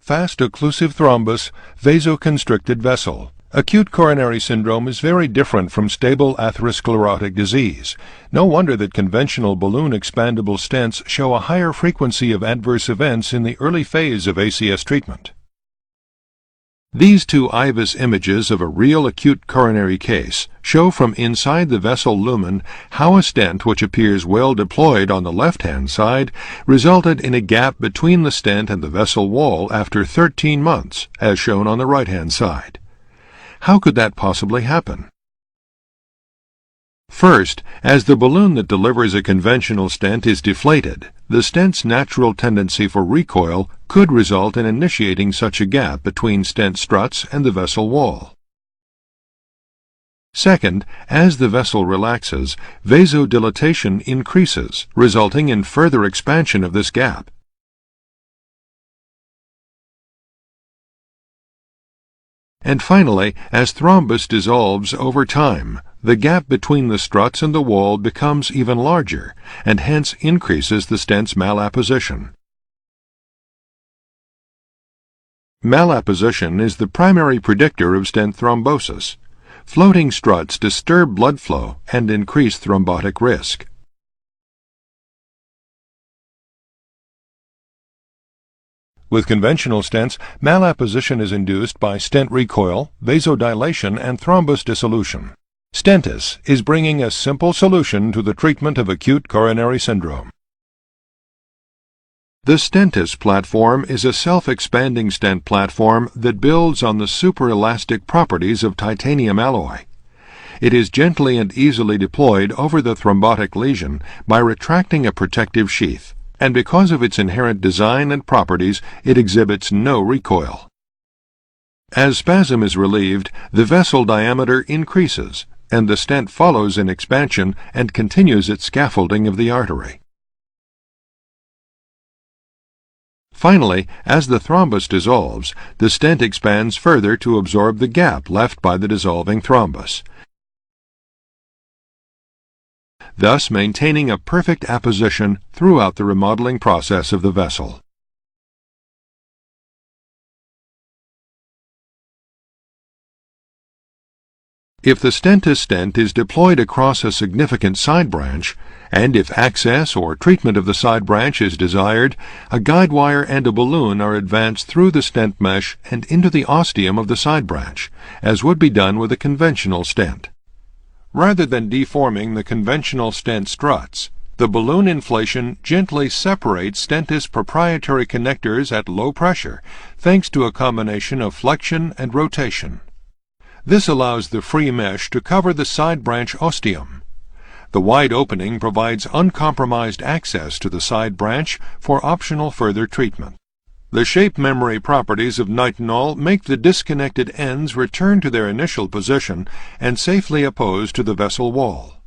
fast occlusive thrombus, vasoconstricted vessel. Acute coronary syndrome is very different from stable atherosclerotic disease. No wonder that conventional balloon expandable stents show a higher frequency of adverse events in the early phase of ACS treatment. These two IVUS images of a real acute coronary case show from inside the vessel lumen how a stent which appears well deployed on the left-hand side resulted in a gap between the stent and the vessel wall after 13 months, as shown on the right-hand side. How could that possibly happen? First, as the balloon that delivers a conventional stent is deflated, the stent's natural tendency for recoil could result in initiating such a gap between stent struts and the vessel wall. Second, as the vessel relaxes, vasodilatation increases, resulting in further expansion of this gap. And finally, as thrombus dissolves over time, the gap between the struts and the wall becomes even larger, and hence increases the stent's malapposition. Malapposition is the primary predictor of stent thrombosis. Floating struts disturb blood flow and increase thrombotic risk. With conventional stents, malapposition is induced by stent recoil, vasodilation, and thrombus dissolution. Stentis is bringing a simple solution to the treatment of acute coronary syndrome. The Stentis platform is a self-expanding stent platform that builds on the superelastic properties of titanium alloy. It is gently and easily deployed over the thrombotic lesion by retracting a protective sheath, and because of its inherent design and properties, it exhibits no recoil. As spasm is relieved, the vessel diameter increases, and the stent follows in expansion and continues its scaffolding of the artery. Finally, as the thrombus dissolves, the stent expands further to absorb the gap left by the dissolving thrombus, thus maintaining a perfect apposition throughout the remodeling process of the vessel. If the Stentis stent is deployed across a significant side branch, and if access or treatment of the side branch is desired, a guide wire and a balloon are advanced through the stent mesh and into the ostium of the side branch, as would be done with a conventional stent. Rather than deforming the conventional stent struts, the balloon inflation gently separates Stentis proprietary connectors at low pressure, thanks to a combination of flexion and rotation. This allows the free mesh to cover the side branch ostium. The wide opening provides uncompromised access to the side branch for optional further treatment. The shape memory properties of nitinol make the disconnected ends return to their initial position and safely oppose to the vessel wall.